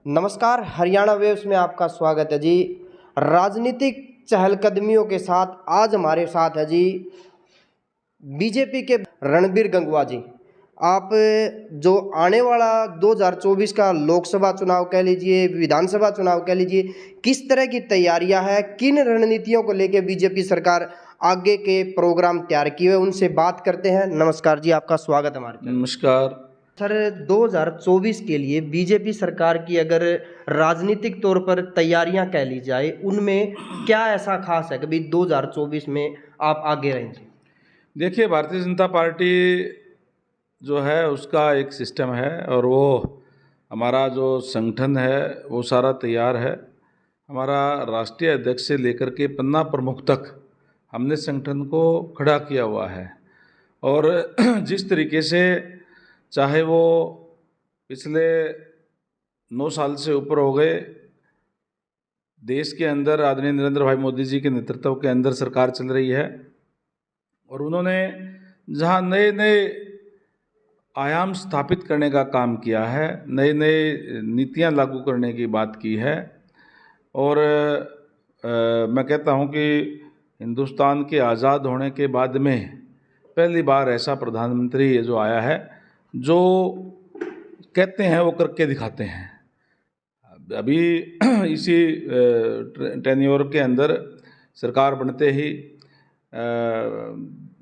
नमस्कार, हरियाणा वेव्स में आपका स्वागत है जी। राजनीतिक चहलकदमियों के साथ आज हमारे साथ है जी बीजेपी के रणबीर गंगवा जी। आप जो आने वाला 2024 का लोकसभा चुनाव कह लीजिए, विधानसभा चुनाव कह लीजिए, किस तरह की तैयारियां हैं, किन रणनीतियों को लेकर बीजेपी सरकार आगे के प्रोग्राम तैयार किए हुए, उनसे बात करते हैं। नमस्कार जी, आपका स्वागत है हमारे। नमस्कार सर, 2024 के लिए बीजेपी सरकार की अगर राजनीतिक तौर पर तैयारियां कह ली जाए, उनमें क्या ऐसा खास है कि भाई 2024 में आप आगे रहेंगे? देखिए, भारतीय जनता पार्टी जो है उसका एक सिस्टम है और वो हमारा जो संगठन है वो सारा तैयार है। हमारा राष्ट्रीय अध्यक्ष से लेकर के पन्ना प्रमुख तक हमने संगठन को खड़ा किया हुआ है और जिस तरीके से चाहे वो पिछले 9 साल से ऊपर हो गए, देश के अंदर आदरणीय नरेंद्र भाई मोदी जी के नेतृत्व के अंदर सरकार चल रही है और उन्होंने जहां नए नए आयाम स्थापित करने का काम किया है, नए नए नीतियां लागू करने की बात की है और मैं कहता हूं कि हिंदुस्तान के आज़ाद होने के बाद में पहली बार ऐसा प्रधानमंत्री जो आया है जो कहते हैं वो करके दिखाते हैं। अभी इसी टेन्योर के अंदर सरकार बनते ही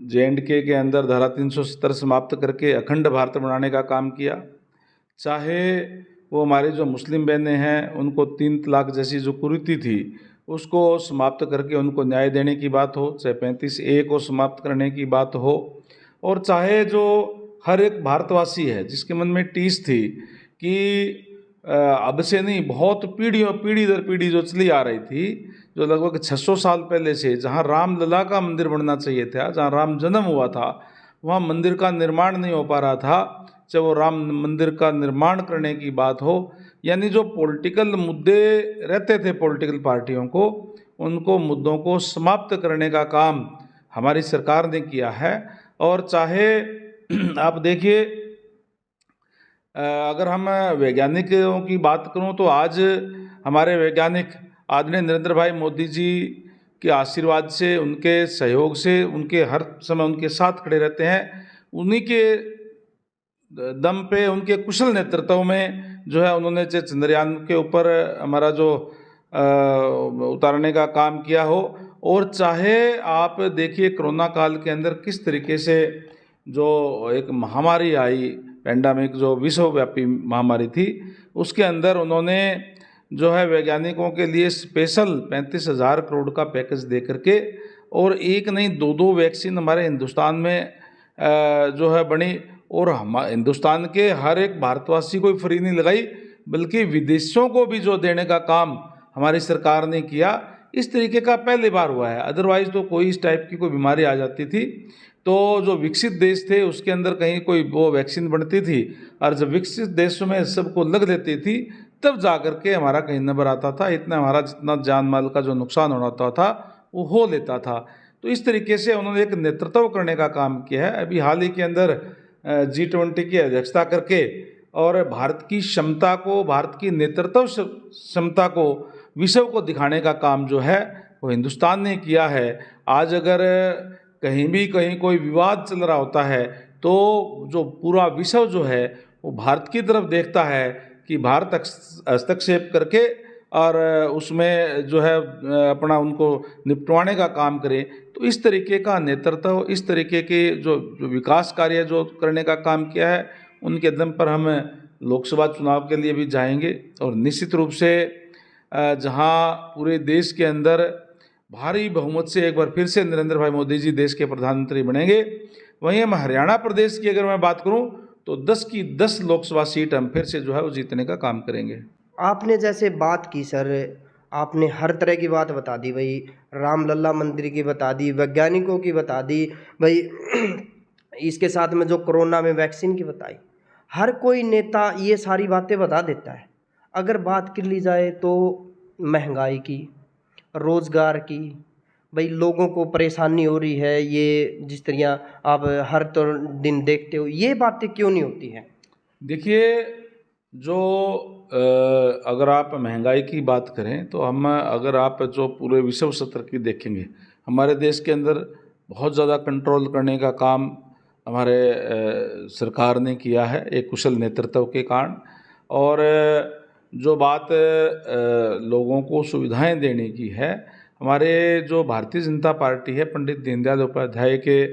JNK के अंदर धारा 370 समाप्त करके अखंड भारत बनाने का काम किया। चाहे वो हमारे जो मुस्लिम बहनें हैं उनको 3 तलाक जैसी जो कुरीति थी उसको समाप्त करके उनको न्याय देने की बात हो, चाहे 35A को समाप्त करने की बात हो, और चाहे जो हर एक भारतवासी है जिसके मन में टीस थी कि अब से नहीं, बहुत पीढ़ी दर पीढ़ी जो चली आ रही थी, जो लगभग 600 साल पहले से जहाँ रामलला का मंदिर बनना चाहिए था, जहाँ राम जन्म हुआ था, वहाँ मंदिर का निर्माण नहीं हो पा रहा था। चाहे वो राम मंदिर का निर्माण करने की बात हो, यानी जो पॉलिटिकल मुद्दे रहते थे पॉलिटिकल पार्टियों को, उनको मुद्दों को समाप्त करने का काम हमारी सरकार ने किया है। और चाहे आप देखिए, अगर हम वैज्ञानिकों की बात करूं तो आज हमारे वैज्ञानिक आदरणीय नरेंद्र भाई मोदी जी के आशीर्वाद से, उनके सहयोग से, उनके हर समय उनके साथ खड़े रहते हैं। उन्हीं के दम पे, उनके कुशल नेतृत्व में जो है उन्होंने चंद्रयान के ऊपर हमारा जो उतारने का काम किया हो, और चाहे आप देखिए कोरोना काल के अंदर किस तरीके से जो एक महामारी आई, पेंडेमिक जो विश्वव्यापी महामारी थी, उसके अंदर उन्होंने जो है वैज्ञानिकों के लिए स्पेशल 35,000 करोड़ का पैकेज दे करके, और एक नहीं 2 वैक्सीन हमारे हिंदुस्तान में जो है बनी, और हम हिंदुस्तान के हर एक भारतवासी को फ्री नहीं लगाई बल्कि विदेशों को भी जो देने का काम हमारी सरकार ने किया। इस तरीके का पहली बार हुआ है। अदरवाइज तो कोई इस टाइप की कोई बीमारी आ जाती थी तो जो विकसित देश थे उसके अंदर कहीं कोई वो वैक्सीन बनती थी, और जब विकसित देशों में सबको लग लेती थी तब जा कर के हमारा कहीं नंबर आता था। इतना हमारा जितना जान माल का जो नुकसान होता था वो हो लेता था। तो इस तरीके से उन्होंने एक नेतृत्व करने का काम किया है। अभी हाल ही के अंदर G20 की अध्यक्षता करके और भारत की क्षमता को, भारत की नेतृत्व क्षमता को, विश्व को दिखाने का काम जो है वो हिंदुस्तान ने किया है। आज अगर कहीं कोई विवाद चल रहा होता है तो जो पूरा विश्व जो है वो भारत की तरफ देखता है कि भारत हस्तक्षेप करके और उसमें जो है अपना उनको निपटवाने का काम करे। तो इस तरीके का नेतृत्व, इस तरीके के जो विकास कार्य जो करने का काम किया है, उनके दम पर हम लोकसभा चुनाव के लिए भी जाएंगे। और निश्चित रूप से जहां पूरे देश के अंदर भारी बहुमत से एक बार फिर से नरेंद्र भाई मोदी जी देश के प्रधानमंत्री बनेंगे, वहीं हम हरियाणा प्रदेश की अगर मैं बात करूं तो 10 की 10 लोकसभा सीट हम फिर से जो है वो जीतने का काम करेंगे। आपने जैसे बात की सर, आपने हर तरह की बात बता दी भाई, रामलला मंदिर की बता दी, वैज्ञानिकों की बता दी भाई, इसके साथ में जो कोरोना में वैक्सीन की बताई। हर कोई नेता ये सारी बातें बता देता है। अगर बात कर ली जाए तो महंगाई की, रोज़गार की, भाई लोगों को परेशानी हो रही है, ये जिस तरह आप हर दिन देखते हो, ये बातें क्यों नहीं होती हैं? देखिए, जो अगर आप महंगाई की बात करें तो अगर आप जो पूरे विश्व स्तर की देखेंगे, हमारे देश के अंदर बहुत ज़्यादा कंट्रोल करने का काम हमारे सरकार ने किया है एक कुशल नेतृत्व के कारण। और जो बात लोगों को सुविधाएं देने की है, हमारे जो भारतीय जनता पार्टी है, पंडित दीनदयाल उपाध्याय के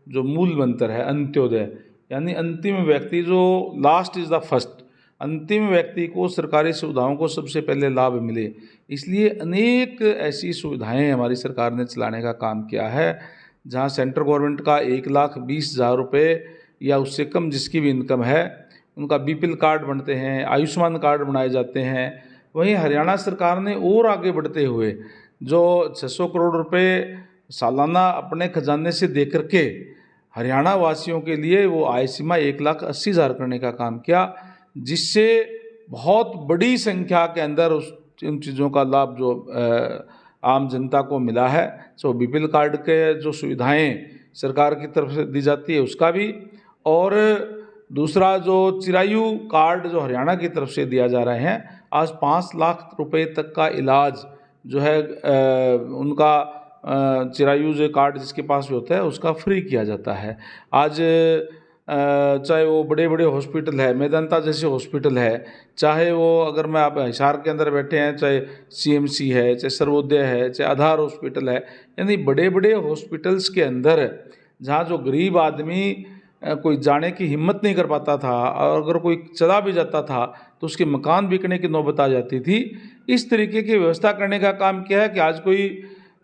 जो मूल मंत्र है अंत्योदय, यानी अंतिम व्यक्ति, जो लास्ट इज़ द फर्स्ट, अंतिम व्यक्ति को सरकारी सुविधाओं को सबसे पहले लाभ मिले, इसलिए अनेक ऐसी सुविधाएं हमारी सरकार ने चलाने का काम किया है। जहां सेंट्रल गवर्नमेंट का 1,20,000 रुपये या उससे कम जिसकी भी इनकम है उनका बीपीएल कार्ड बनते हैं, आयुष्मान कार्ड बनाए जाते हैं। वहीं हरियाणा सरकार ने और आगे बढ़ते हुए जो 600 करोड़ रुपए सालाना अपने खजाने से दे करके हरियाणा वासियों के लिए वो आय सीमा 1,80,000 करने का काम किया, जिससे बहुत बड़ी संख्या के अंदर उन चीज़ों का लाभ जो आम जनता को मिला है। सो बीपीएल कार्ड के जो सुविधाएं सरकार की तरफ से दी जाती है उसका भी, और दूसरा जो चिरायु कार्ड जो हरियाणा की तरफ से दिया जा रहे हैं, आज 5 लाख रुपए तक का इलाज जो है उनका चिरायु जो कार्ड जिसके पास भी होता है उसका फ्री किया जाता है। आज चाहे वो बड़े बड़े हॉस्पिटल है, मेदांता जैसे हॉस्पिटल है, चाहे वो अगर मैं आप हिसार के अंदर बैठे हैं, चाहे सीएमसी है, चाहे सर्वोदय है, चाहे आधार हॉस्पिटल है, यानी बड़े बड़े हॉस्पिटल्स के अंदर जहाँ जो गरीब आदमी कोई जाने की हिम्मत नहीं कर पाता था, और अगर कोई चला भी जाता था तो उसके मकान बिकने की नौबत आ जाती थी। इस तरीके की व्यवस्था करने का काम किया है कि आज कोई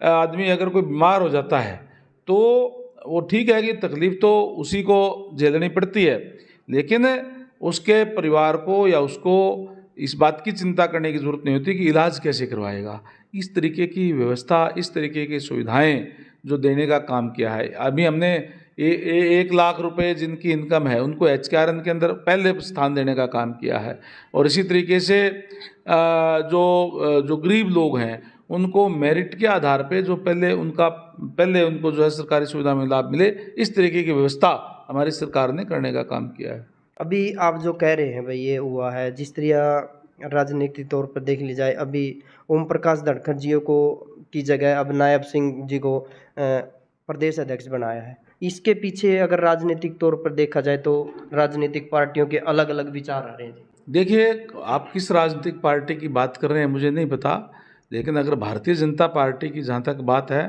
आदमी अगर कोई बीमार हो जाता है तो वो ठीक है कि तकलीफ़ तो उसी को झेलनी पड़ती है, लेकिन उसके परिवार को या उसको इस बात की चिंता करने की ज़रूरत नहीं होती कि इलाज कैसे करवाएगा। इस तरीके की व्यवस्था, इस तरीके की सुविधाएं जो देने का काम किया है। अभी हमने 1 लाख रुपए जिनकी इनकम है उनको HKRN के अंदर पहले स्थान देने का काम किया है, और इसी तरीके से जो गरीब लोग हैं उनको मेरिट के आधार पे जो पहले उनको जो है सरकारी सुविधा में लाभ मिले, इस तरीके की व्यवस्था हमारी सरकार ने करने का काम किया है। अभी आप जो कह रहे हैं भाई ये हुआ है, जिस तरह राजनीतिक तौर पर देख ली जाए, अभी ओम प्रकाश धनखड़ जी को की जगह अब नायब सिंह जी को प्रदेश अध्यक्ष बनाया है। इसके पीछे अगर राजनीतिक तौर पर देखा जाए तो राजनीतिक पार्टियों के अलग अलग विचार आ रहे हैं। देखिए, आप किस राजनीतिक पार्टी की बात कर रहे हैं मुझे नहीं पता, लेकिन अगर भारतीय जनता पार्टी की जहाँ तक बात है,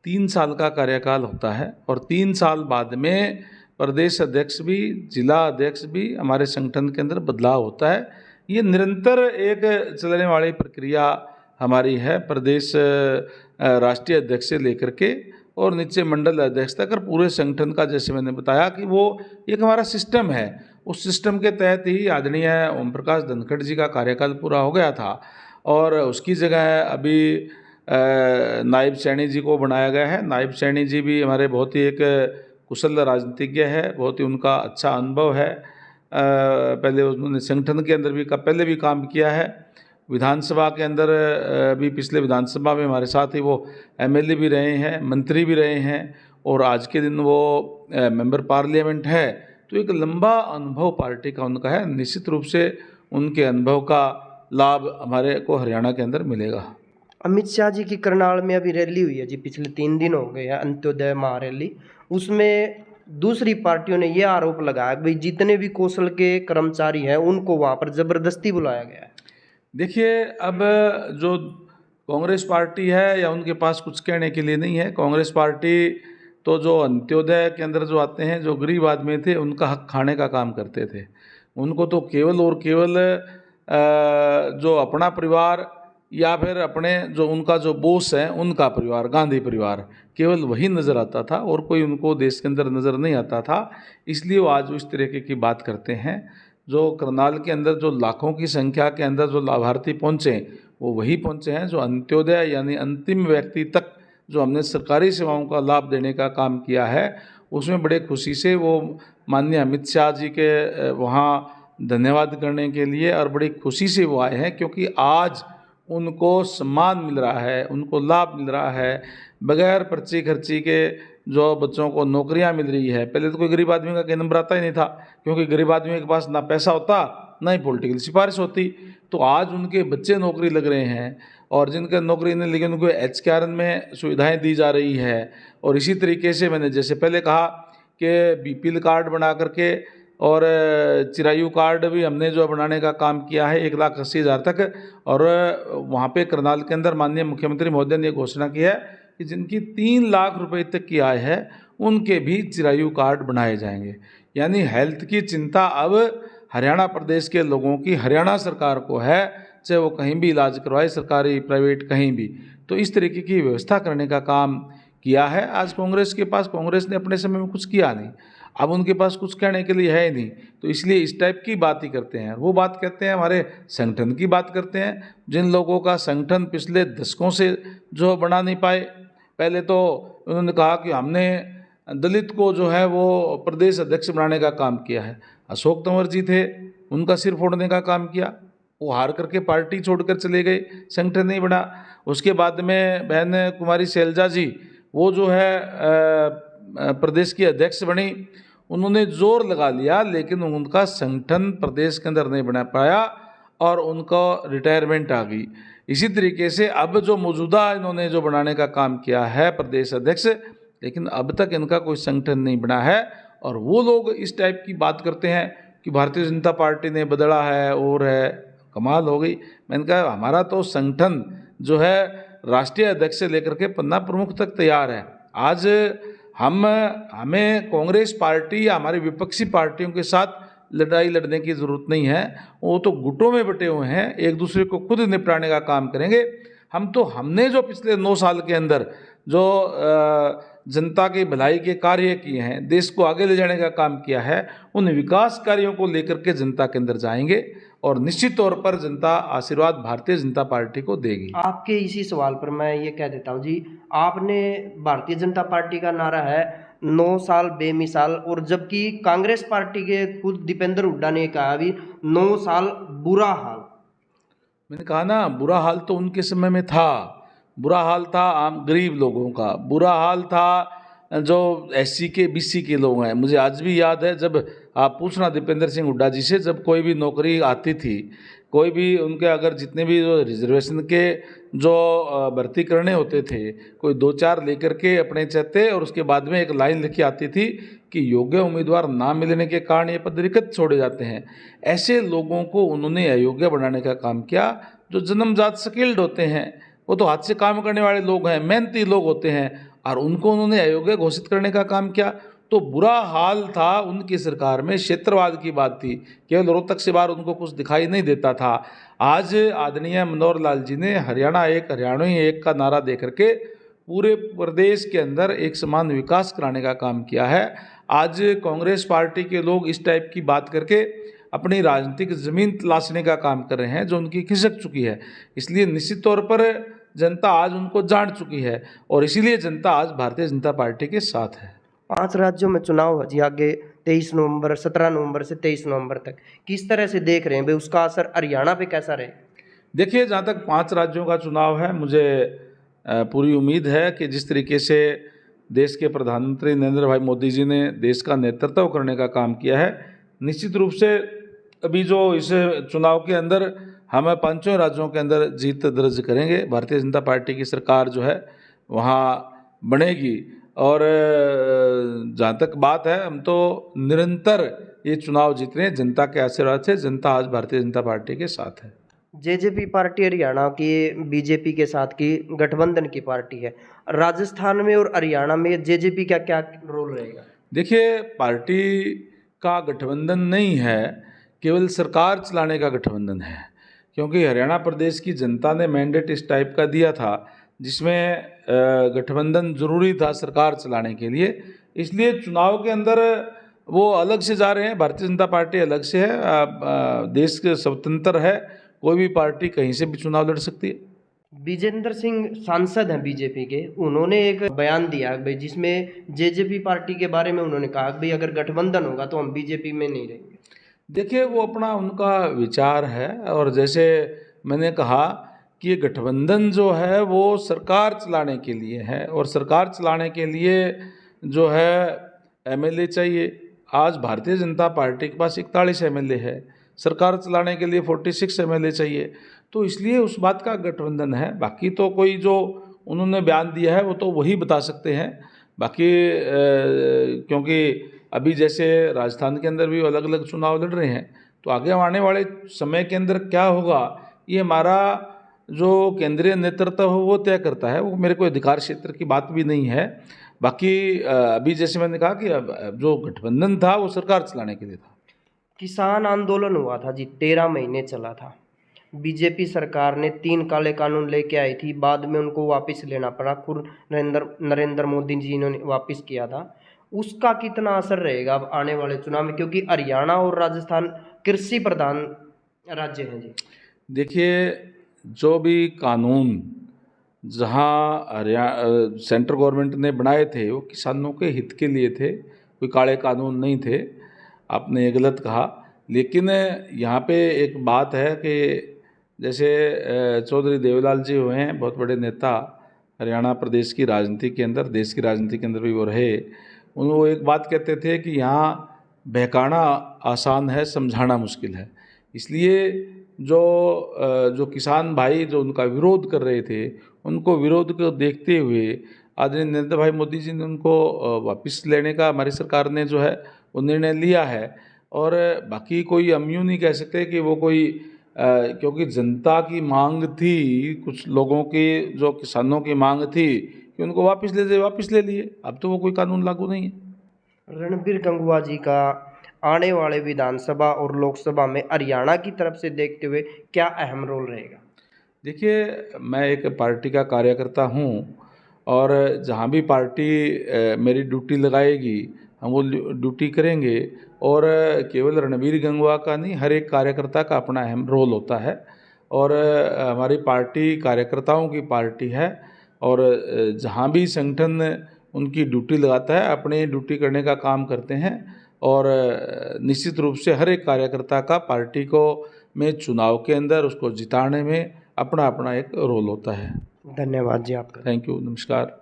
3 साल का कार्यकाल होता है और 3 साल बाद में प्रदेश अध्यक्ष भी, जिला अध्यक्ष भी, हमारे संगठन के अंदर बदलाव होता है। ये निरंतर एक चलने वाली प्रक्रिया हमारी है, प्रदेश राष्ट्रीय अध्यक्ष से लेकर के और नीचे मंडल अध्यक्ष तक, और पूरे संगठन का, जैसे मैंने बताया कि वो एक हमारा सिस्टम है। उस सिस्टम के तहत ही आदरणीय ओम प्रकाश धनखड़ जी का कार्यकाल पूरा हो गया था, और उसकी जगह अभी नायब सैनी जी को बनाया गया है। नायब सैनी जी भी हमारे बहुत ही एक कुशल राजनीतिज्ञ है, बहुत ही उनका अच्छा अनुभव है। पहले उन्होंने संगठन के अंदर भी पहले भी काम किया है, विधानसभा के अंदर भी पिछले विधानसभा में हमारे साथ ही वो MLA भी रहे हैं, मंत्री भी रहे हैं, और आज के दिन वो मेंबर पार्लियामेंट है। तो एक लंबा अनुभव पार्टी का उनका है। निश्चित रूप से उनके अनुभव का लाभ हमारे को हरियाणा के अंदर मिलेगा। अमित शाह जी की करनाल में अभी रैली हुई है जी, पिछले 3 दिन हो गए हैं, अंत्योदय महारैली। उसमें दूसरी पार्टियों ने ये आरोप लगाया कि भाई जितने भी कौशल के कर्मचारी हैं उनको वहाँ पर ज़बरदस्ती बुलाया गया है। देखिए, अब जो कांग्रेस पार्टी है या उनके पास कुछ कहने के लिए नहीं है। कांग्रेस पार्टी तो जो अंत्योदय के अंदर जो आते हैं, जो गरीब आदमी थे, उनका हक खाने का काम करते थे। उनको तो केवल और केवल जो अपना परिवार या फिर अपने जो उनका जो बॉस है उनका परिवार, गांधी परिवार, केवल वही नज़र आता था, और कोई उनको देश के अंदर नज़र नहीं आता था। इसलिए वो आज इस तरीके की बात करते हैं। जो करनाल के अंदर जो लाखों की संख्या के अंदर जो लाभार्थी पहुँचे, वो वही पहुँचे हैं जो अंत्योदय यानी अंतिम व्यक्ति तक जो हमने सरकारी सेवाओं का लाभ देने का काम किया है, उसमें बड़े खुशी से वो माननीय अमित शाह जी के वहाँ धन्यवाद करने के लिए, और बड़ी खुशी से वो आए हैं, क्योंकि आज उनको सम्मान मिल रहा है, उनको लाभ मिल रहा है, बगैर पर्ची खर्ची के जो बच्चों को नौकरियां मिल रही है। पहले तो कोई गरीब आदमी का कहीं नंबर आता ही नहीं था, क्योंकि गरीब आदमी के पास ना पैसा होता ना ही पॉलिटिकल सिफारिश होती। तो आज उनके बच्चे नौकरी लग रहे हैं और जिनका नौकरी नहीं लगी उनको HKRN में सुविधाएं दी जा रही है। और इसी तरीके से मैंने जैसे पहले कहा कि BPL कार्ड बना करके और चिरायु कार्ड भी हमने जो बनाने का काम किया है 1,80,000 तक। और वहाँ पे करनाल के अंदर माननीय मुख्यमंत्री महोदय ने घोषणा की है कि जिनकी 3 लाख रुपए तक की आय है उनके भी चिरायु कार्ड बनाए जाएंगे। यानी हेल्थ की चिंता अब हरियाणा प्रदेश के लोगों की हरियाणा सरकार को है, चाहे वो कहीं भी इलाज करवाए, सरकारी प्राइवेट कहीं भी। तो इस तरीके की व्यवस्था करने का काम किया है। आज कांग्रेस ने अपने समय में कुछ किया नहीं, अब उनके पास कुछ कहने के लिए है ही नहीं, तो इसलिए इस टाइप की बात ही करते हैं। वो बात कहते हैं हमारे संगठन की बात करते हैं, जिन लोगों का संगठन पिछले दशकों से जो बना नहीं पाए। पहले तो उन्होंने कहा कि हमने दलित को जो है वो प्रदेश अध्यक्ष बनाने का काम किया है। अशोक तंवर जी थे, उनका सिर फोड़ने का काम किया, वो हार करके पार्टी छोड़कर चले गए, संगठन नहीं बना। उसके बाद में बहन कुमारी शैलजा जी, वो जो है प्रदेश की अध्यक्ष बनी, उन्होंने जोर लगा लिया लेकिन उनका संगठन प्रदेश के अंदर नहीं बना पाया और उनका रिटायरमेंट आ गई। इसी तरीके से अब जो मौजूदा इन्होंने जो बनाने का काम किया है प्रदेश अध्यक्ष, लेकिन अब तक इनका कोई संगठन नहीं बना है। और वो लोग इस टाइप की बात करते हैं कि भारतीय जनता पार्टी ने बदला है और है, कमाल हो गई। मैंने कहा हमारा तो संगठन जो है राष्ट्रीय अध्यक्ष से लेकर के पन्ना प्रमुख तक तैयार है। आज हमें कांग्रेस पार्टी या हमारी विपक्षी पार्टियों के साथ लड़ाई लड़ने की ज़रूरत नहीं है, वो तो गुटों में बटे हुए हैं, एक दूसरे को खुद निपटाने का काम करेंगे। हमने जो पिछले 9 साल के अंदर जो जनता की भलाई के कार्य किए हैं, देश को आगे ले जाने का काम किया है, उन विकास कार्यों को लेकर के जनता के अंदर जाएंगे और निश्चित तौर पर जनता आशीर्वाद भारतीय जनता पार्टी को देगी। आपके इसी सवाल पर मैं ये कह देता हूँ जी, आपने भारतीय जनता पार्टी का नारा है 9 साल बेमिसाल, और जबकि कांग्रेस पार्टी के खुद दीपेंद्र हुड्डा ने कहा अभी 9 साल बुरा हाल। मैंने कहा ना, बुरा हाल तो उनके समय में था, बुरा हाल था आम गरीब लोगों का, बुरा हाल था जो SC के BC के लोग हैं। मुझे आज भी याद है, जब आप पूछना दीपेंद्र सिंह हुड्डा जी से, जब कोई भी नौकरी आती थी, कोई भी उनके अगर जितने भी जो रिजर्वेशन के जो भर्ती करने होते थे, कोई 2-4 लेकर के अपने चाहते और उसके बाद में एक लाइन लिखी आती थी कि योग्य उम्मीदवार ना मिलने के कारण ये पद रिक्त छोड़े जाते हैं। ऐसे लोगों को उन्होंने अयोग्य बनाने का काम किया। जो जन्मजात स्किल्ड होते हैं, वो तो हाथ से काम करने वाले लोग हैं, मेहनती लोग होते हैं, और उनको उन्होंने अयोग्य घोषित करने का काम किया। तो बुरा हाल था उनकी सरकार में, क्षेत्रवाद की बात थी, केवल रोहतक से बाहर उनको कुछ दिखाई नहीं देता था। आज आदरणीय मनोहर लाल जी ने हरियाणा एक, हरियाणवी एक का नारा दे करके पूरे प्रदेश के अंदर एक समान विकास कराने का काम किया है। आज कांग्रेस पार्टी के लोग इस टाइप की बात करके अपनी राजनीतिक ज़मीन तलाशने का काम कर रहे हैं जो उनकी खिसक चुकी है। इसलिए निश्चित तौर पर जनता आज उनको जान चुकी है और इसीलिए जनता आज भारतीय जनता पार्टी के साथ है। 5 राज्यों में चुनाव है जी आगे 23 नवंबर, 17 नवंबर से 23 नवंबर तक, किस तरह से देख रहे हैं भाई, उसका असर हरियाणा पे कैसा रहे? देखिए, जहाँ तक 5 राज्यों का चुनाव है, मुझे पूरी उम्मीद है कि जिस तरीके से देश के प्रधानमंत्री नरेंद्र भाई मोदी जी ने देश का नेतृत्व करने का काम किया है, निश्चित रूप से अभी जो इस चुनाव के अंदर हम 5 राज्यों के अंदर जीत दर्ज करेंगे। भारतीय जनता पार्टी की सरकार जो है वहाँ बनेगी। और जहाँ तक बात है, हम तो निरंतर ये चुनाव जीत रहे हैं जनता के आशीर्वाद से। जनता आज भारतीय जनता पार्टी के साथ है। जेजेपी पार्टी हरियाणा की बीजेपी के साथ की गठबंधन की पार्टी है। राजस्थान में और हरियाणा में जेजेपी का क्या रोल रहेगा? देखिए, पार्टी का गठबंधन नहीं है, केवल सरकार चलाने का गठबंधन है। क्योंकि हरियाणा प्रदेश की जनता ने मैंडेट इस टाइप का दिया था जिसमें गठबंधन जरूरी था सरकार चलाने के लिए। इसलिए चुनाव के अंदर वो अलग से जा रहे हैं, भारतीय जनता पार्टी अलग से है। देश के स्वतंत्र है, कोई भी पार्टी कहीं से भी चुनाव लड़ सकती है। विजेंद्र सिंह सांसद हैं बीजेपी के, उन्होंने एक बयान दिया भाई जिसमें जेजेपी पार्टी के बारे में उन्होंने कहा भाई अगर गठबंधन होगा तो हम बीजेपी में नहीं रहेंगे। देखिए, वो अपना उनका विचार है, और जैसे मैंने कहा कि ये गठबंधन जो है वो सरकार चलाने के लिए है, और सरकार चलाने के लिए जो है MLA चाहिए। आज भारतीय जनता पार्टी के पास 41 MLA है, सरकार चलाने के लिए 46 MLA चाहिए, तो इसलिए उस बात का गठबंधन है। बाकी तो कोई जो उन्होंने बयान दिया है वो तो वही बता सकते हैं। बाकी क्योंकि अभी जैसे राजस्थान के अंदर भी अलग अलग चुनाव लड़ रहे हैं, तो आगे आने वाले समय के अंदर क्या होगा ये हमारा जो केंद्रीय नेतृत्व है वो तय करता है। वो मेरे को अधिकार क्षेत्र की बात भी नहीं है। बाकी अभी जैसे मैंने कहा कि अब जो गठबंधन था वो सरकार चलाने के लिए था। किसान आंदोलन हुआ था जी, 13 महीने चला था। बीजेपी सरकार ने 3 काले कानून लेके आई थी, बाद में उनको वापस लेना पड़ा। खुद नरेंद्र मोदी जी ने वापस किया था। उसका कितना असर रहेगा अब आने वाले चुनाव में, क्योंकि हरियाणा और राजस्थान कृषि प्रधान राज्य हैं जी। देखिए, जो भी कानून जहाँ सेंट्रल गवर्नमेंट ने बनाए थे वो किसानों के हित के लिए थे, कोई काले कानून नहीं थे। आपने ये गलत कहा। लेकिन यहाँ पे एक बात है कि जैसे चौधरी देवीलाल जी हुए हैं, बहुत बड़े नेता, हरियाणा प्रदेश की राजनीति के अंदर, देश की राजनीति के अंदर भी वो रहे। वो एक बात कहते थे कि यहाँ बहकाना आसान है, समझाना मुश्किल है। इसलिए जो किसान भाई जो उनका विरोध कर रहे थे, उनको विरोध को देखते हुए आदरणीय नरेंद्र भाई मोदी जी ने उनको वापस लेने का हमारी सरकार ने जो है वो निर्णय लिया है। और बाकी कोई हम यूँ नहीं कह सकते कि वो कोई क्योंकि जनता की मांग थी, कुछ लोगों की जो किसानों की मांग थी कि उनको वापस ले लिए। अब तो वो कोई कानून लागू नहीं है। रणबीर गंगवा जी का आने वाले विधानसभा और लोकसभा में हरियाणा की तरफ से देखते हुए क्या अहम रोल रहेगा? देखिए, मैं एक पार्टी का कार्यकर्ता हूँ और जहाँ भी पार्टी मेरी ड्यूटी लगाएगी हम वो ड्यूटी करेंगे। और केवल रणबीर गंगवा का नहीं, हर एक कार्यकर्ता का अपना अहम रोल होता है। और हमारी पार्टी कार्यकर्ताओं की पार्टी है और जहाँ भी संगठन उनकी ड्यूटी लगाता है अपनी ड्यूटी करने का काम करते हैं। और निश्चित रूप से हर एक कार्यकर्ता का पार्टी को में चुनाव के अंदर उसको जिताने में अपना अपना एक रोल होता है। धन्यवाद जी आपका। थैंक यू, नमस्कार।